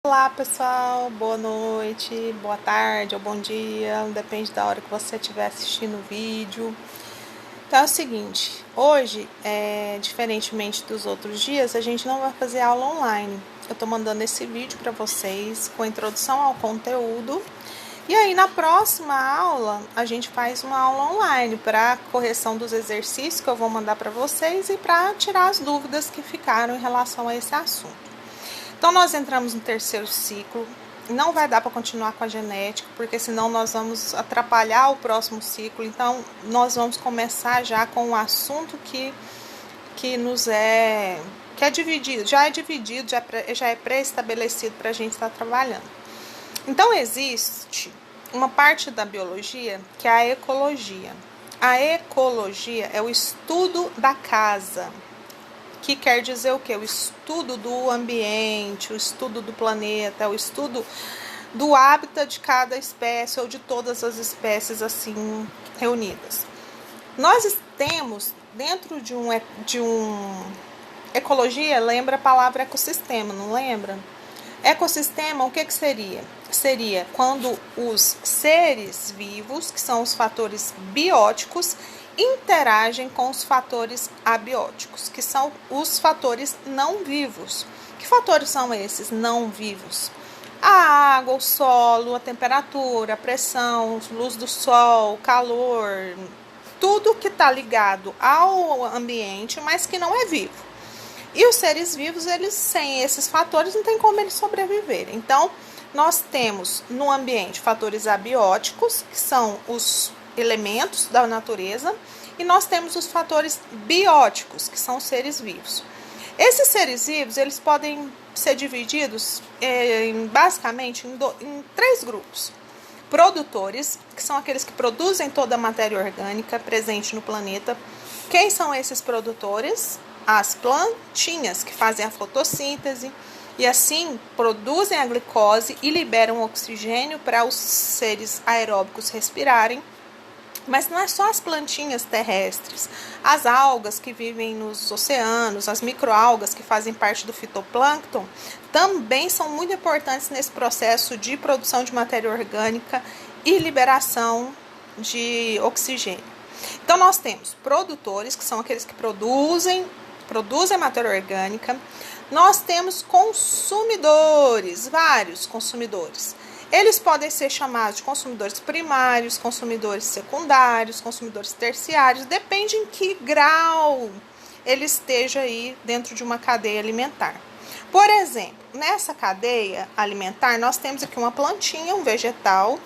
Olá pessoal, boa noite, boa tarde ou bom dia, depende da hora que você estiver assistindo o vídeo. Então é o seguinte, hoje, diferentemente dos outros dias, a gente não vai fazer aula online. Eu tô mandando esse vídeo para vocês com a introdução ao conteúdo. E aí na próxima aula, a gente faz uma aula online para correção dos exercícios que eu vou mandar para vocês e para tirar as dúvidas que ficaram em relação a esse assunto. Então, nós entramos no terceiro ciclo, não vai dar para continuar com a genética, porque senão nós vamos atrapalhar o próximo ciclo. Então, nós vamos começar já com um assunto que é dividido, já é pré-estabelecido para a gente estar trabalhando. Então, existe uma parte da biologia que é a ecologia. A ecologia é o estudo da casa, que quer dizer o quê? O estudo do ambiente, o estudo do planeta, o estudo do hábitat de cada espécie ou de todas as espécies assim reunidas. Nós temos dentro de um ecologia, lembra a palavra ecossistema, não lembra? Ecossistema, o que seria? Seria quando os seres vivos, que são os fatores bióticos, interagem com os fatores abióticos, que são os fatores não vivos. Que fatores são esses não vivos? A água, o solo, a temperatura, a pressão, luz do sol, calor, tudo que está ligado ao ambiente, mas que não é vivo. E os seres vivos, eles sem esses fatores, não tem como eles sobreviverem. Então, nós temos no ambiente fatores abióticos, que são os elementos da natureza, e nós temos os fatores bióticos, que são os seres vivos. Esses seres vivos, eles podem ser divididos basicamente em três grupos. Produtores, que são aqueles que produzem toda a matéria orgânica presente no planeta. Quem são esses produtores? As plantinhas, que fazem a fotossíntese e assim produzem a glicose e liberam oxigênio para os seres aeróbicos respirarem. Mas não é só as plantinhas terrestres, as algas que vivem nos oceanos, as microalgas que fazem parte do fitoplâncton, também são muito importantes nesse processo de produção de matéria orgânica e liberação de oxigênio. Então nós temos produtores, que são aqueles que produzem matéria orgânica. Nós temos consumidores, vários consumidores. Eles podem ser chamados de consumidores primários, consumidores secundários, consumidores terciários, depende em que grau ele esteja aí dentro de uma cadeia alimentar. Por exemplo, nessa cadeia alimentar, nós temos aqui uma plantinha, um vegetal.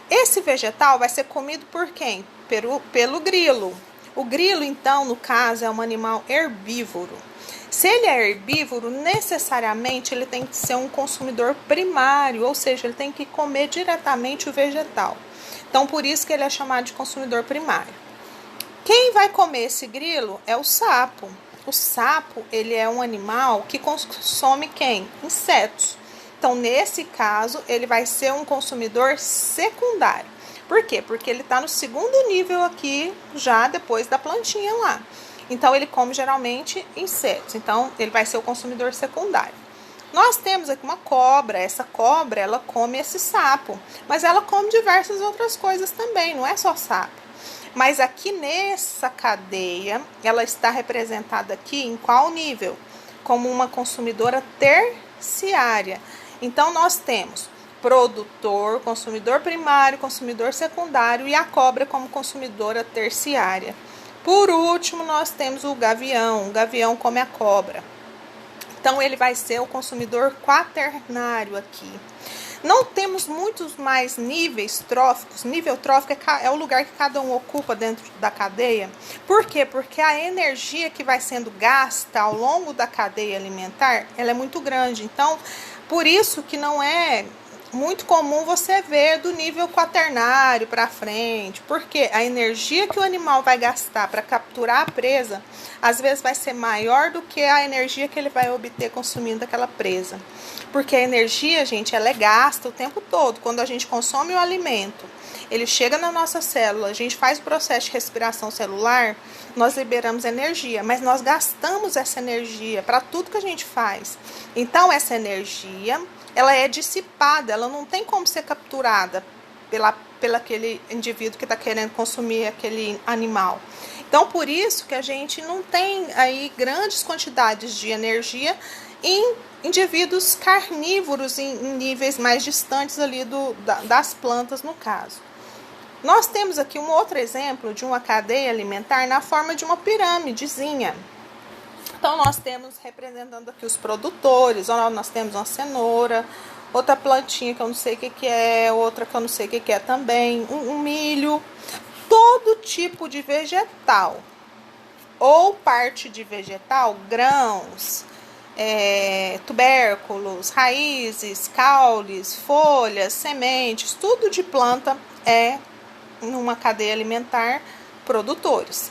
Esse vegetal vai ser comido por quem? Pelo grilo. O grilo, então, no caso, é um animal herbívoro. Se ele é herbívoro, necessariamente ele tem que ser um consumidor primário, ou seja, ele tem que comer diretamente o vegetal. Então, por isso que ele é chamado de consumidor primário. Quem vai comer esse grilo é o sapo. O sapo, ele é um animal que consome quem? Insetos. Então, nesse caso, ele vai ser um consumidor secundário. Por quê? Porque ele está no segundo nível aqui, já depois da plantinha lá. Então, ele come geralmente insetos. Então, ele vai ser o consumidor secundário. Nós temos aqui uma cobra. Essa cobra, ela come esse sapo. Mas ela come diversas outras coisas também, não é só sapo. Mas aqui nessa cadeia, ela está representada aqui em qual nível? Como uma consumidora terciária. Então, nós temos produtor, consumidor primário, consumidor secundário e a cobra como consumidora terciária. Por último, nós temos o gavião. O gavião come a cobra. Então, ele vai ser o consumidor quaternário aqui. Não temos muitos mais níveis tróficos. Nível trófico é o lugar que cada um ocupa dentro da cadeia. Por quê? Porque a energia que vai sendo gasta ao longo da cadeia alimentar, ela é muito grande. Então, por isso que não é muito comum você ver do nível quaternário para frente, porque a energia que o animal vai gastar para capturar a presa, às vezes vai ser maior do que a energia que ele vai obter consumindo aquela presa. Porque a energia, gente, ela é gasta o tempo todo, quando a gente consome o alimento. ele chega na nossa célula, a gente faz o processo de respiração celular, nós liberamos energia, mas nós gastamos essa energia para tudo que a gente faz. Então, essa energia, ela é dissipada, ela não tem como ser capturada pelo aquele indivíduo que está querendo consumir aquele animal. Então, por isso que a gente não tem aí grandes quantidades de energia em indivíduos carnívoros em níveis mais distantes ali das plantas, no caso. Nós temos aqui um outro exemplo de uma cadeia alimentar na forma de uma pirâmidezinha. Então, nós temos representando aqui os produtores, nós temos uma cenoura, outra plantinha que eu não sei o que é, outra que eu não sei o que é também, um milho, todo tipo de vegetal ou parte de vegetal, grãos, tubérculos, raízes, caules, folhas, sementes, tudo de planta é numa cadeia alimentar produtores.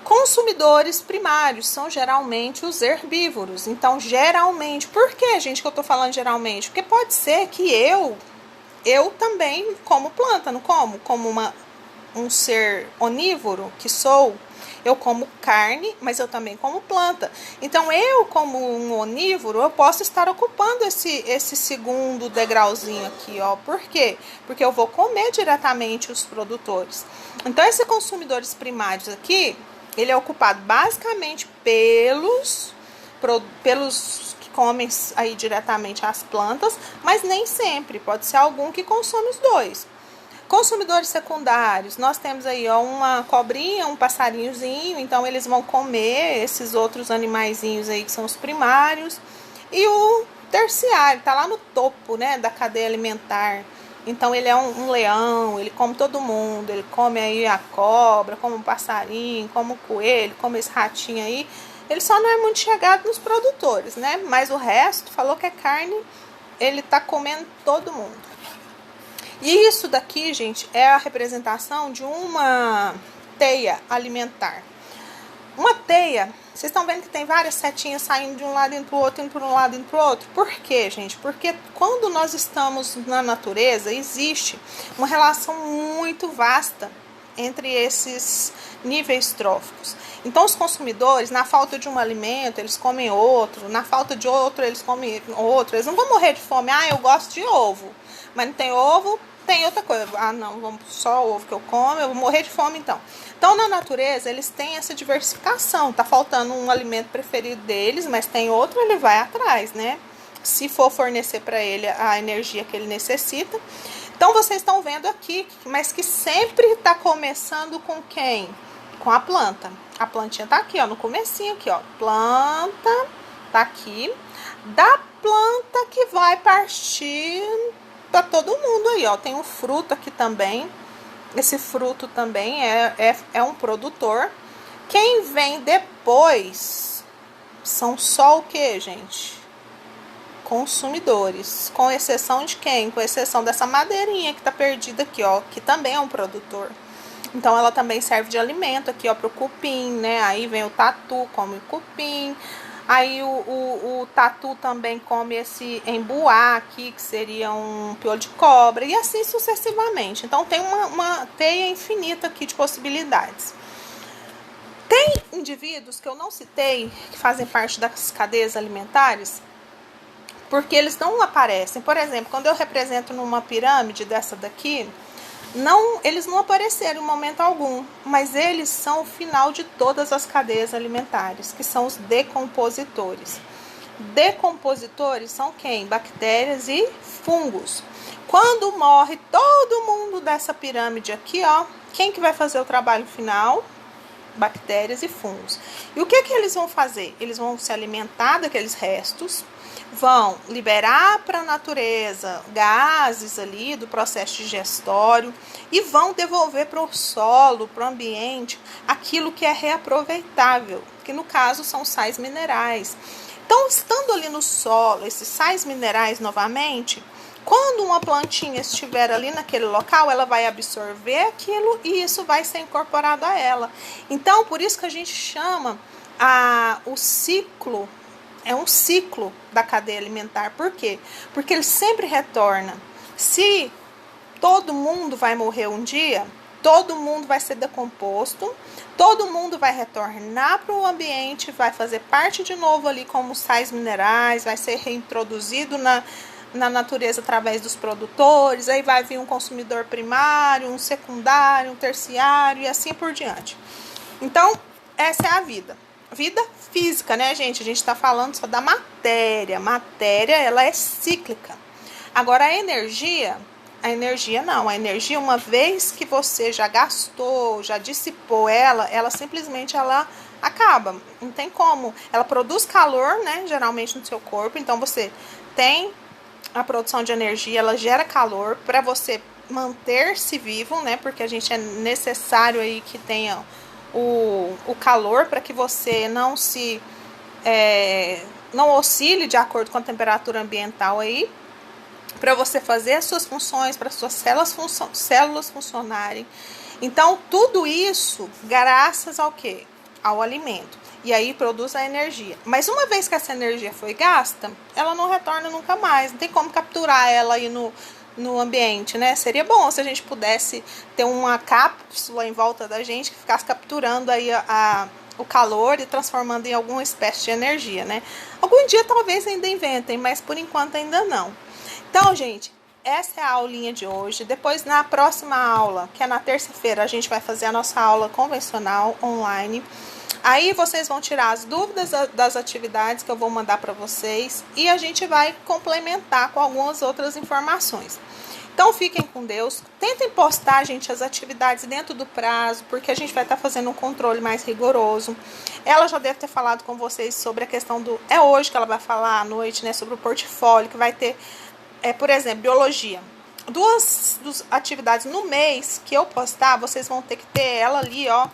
Consumidores primários são geralmente os herbívoros. Então, geralmente, por que, gente, que eu tô falando geralmente? Porque pode ser que eu também como planta, não como? Como um ser onívoro que sou, eu como carne, mas eu também como planta. Então, eu como um onívoro, eu posso estar ocupando esse segundo degrauzinho aqui, ó. Por quê? Porque eu vou comer diretamente os produtores. Então, esses consumidores primários aqui, ele é ocupado basicamente pelos que comem aí diretamente as plantas, mas nem sempre, pode ser algum que consome os dois. Consumidores secundários, nós temos aí ó, uma cobrinha, um passarinhozinho, então eles vão comer esses outros animaizinhos aí que são os primários. E o terciário, tá lá no topo, né, da cadeia alimentar. Então ele é um leão, ele come todo mundo, ele come aí a cobra, come um passarinho, come o coelho, come esse ratinho aí. Ele só não é muito chegado nos produtores, né? Mas o resto, falou que é carne, ele tá comendo todo mundo. E isso daqui, gente, é a representação de uma teia alimentar. Uma teia, vocês estão vendo que tem várias setinhas saindo de um lado indo para o outro, indo para um lado indo para o outro. Por quê, gente? Porque quando nós estamos na natureza, existe uma relação muito vasta entre esses níveis tróficos. Então, os consumidores, na falta de um alimento, eles comem outro. Na falta de outro, eles comem outro. Eles não vão morrer de fome. Ah, eu gosto de ovo. Mas não tem ovo, tem outra coisa. Ah, não, vamos só ovo que eu como, eu vou morrer de fome então. Então, na natureza, eles têm essa diversificação. Tá faltando um alimento preferido deles, mas tem outro, ele vai atrás, né? Se for fornecer para ele a energia que ele necessita. Então, vocês estão vendo aqui, mas que sempre está começando com quem? Com a planta. A plantinha tá aqui, ó, no comecinho aqui, ó. Planta, tá aqui. Da planta que vai partir para todo mundo aí, ó. Tem um fruto aqui também. Esse fruto também é um produtor. Quem vem depois são só o que, gente? Consumidores. Com exceção de quem? Com exceção dessa madeirinha que tá perdida aqui, ó. Que também é um produtor. Então, ela também serve de alimento aqui, ó, pro cupim, né? Aí vem o tatu, come o cupim. Aí o tatu também come esse embuá aqui, que seria um piolho de cobra, e assim sucessivamente. Então, tem uma teia infinita aqui de possibilidades. Tem indivíduos que eu não citei, que fazem parte das cadeias alimentares, porque eles não aparecem. Por exemplo, quando eu represento numa pirâmide dessa daqui, eles não apareceram em momento algum, mas eles são o final de todas as cadeias alimentares, que são os decompositores. Decompositores são quem? Bactérias e fungos. Quando morre todo mundo dessa pirâmide aqui, ó, quem que vai fazer o trabalho final? Bactérias e fungos. E o que eles vão fazer? Eles vão se alimentar daqueles restos, vão liberar para a natureza gases ali do processo digestório e vão devolver para o solo, para o ambiente, aquilo que é reaproveitável, que no caso são sais minerais. Então, estando ali no solo, esses sais minerais novamente, quando uma plantinha estiver ali naquele local, ela vai absorver aquilo e isso vai ser incorporado a ela. Então, por isso que a gente chama o ciclo, é um ciclo da cadeia alimentar. Por quê? Porque ele sempre retorna. Se todo mundo vai morrer um dia, todo mundo vai ser decomposto, todo mundo vai retornar para o ambiente, vai fazer parte de novo ali como sais minerais, vai ser reintroduzido na natureza através dos produtores, aí vai vir um consumidor primário, um secundário, um terciário e assim por diante. Então, essa é a vida. Vida física, né, gente? A gente está falando só da matéria. Matéria, ela é cíclica. Agora, a energia não. A energia, uma vez que você já gastou, já dissipou ela simplesmente ela acaba. Não tem como. Ela produz calor, né, geralmente no seu corpo. Então, você tem a produção de energia, ela gera calor para você manter-se vivo, né? Porque a gente é necessário aí que tenha o calor para que você não não oscile de acordo com a temperatura ambiental aí, para você fazer as suas funções, para suas células funcionarem. Então, tudo isso graças ao quê? Ao alimento. E aí produz a energia. Mas uma vez que essa energia foi gasta, ela não retorna nunca mais. Não tem como capturar ela aí no ambiente, né? Seria bom se a gente pudesse ter uma cápsula em volta da gente que ficasse capturando aí o calor e transformando em alguma espécie de energia, né? Algum dia talvez ainda inventem, mas por enquanto ainda não. Então, gente, essa é a aulinha de hoje. Depois, na próxima aula, que é na terça-feira, a gente vai fazer a nossa aula convencional online. Aí vocês vão tirar as dúvidas das atividades que eu vou mandar para vocês e a gente vai complementar com algumas outras informações. Então fiquem com Deus, tentem postar, gente, as atividades dentro do prazo, porque a gente vai estar fazendo um controle mais rigoroso. Ela já deve ter falado com vocês sobre a questão do... É hoje que ela vai falar à noite, né, sobre o portfólio, que vai ter, por exemplo, biologia. Duas atividades no mês que eu postar, vocês vão ter que ter ela ali, ó,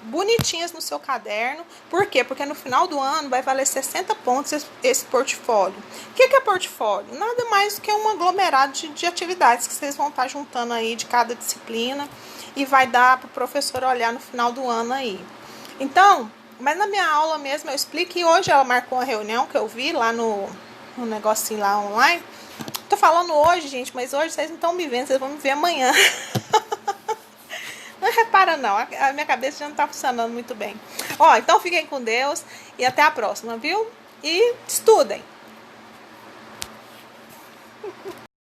bonitinhas no seu caderno. Por quê? Porque no final do ano vai valer 60 pontos esse portfólio. O que é portfólio? Nada mais do que um aglomerado de atividades que vocês vão estar juntando aí de cada disciplina e vai dar para o professor olhar no final do ano aí. Então, mas na minha aula mesmo eu explico, e hoje ela marcou uma reunião que eu vi lá no negocinho lá online. Tô falando hoje, gente, mas hoje vocês não estão me vendo, vocês vão me ver amanhã. Não repara não, a minha cabeça já não tá funcionando muito bem. Ó, então fiquem com Deus e até a próxima, viu? E estudem!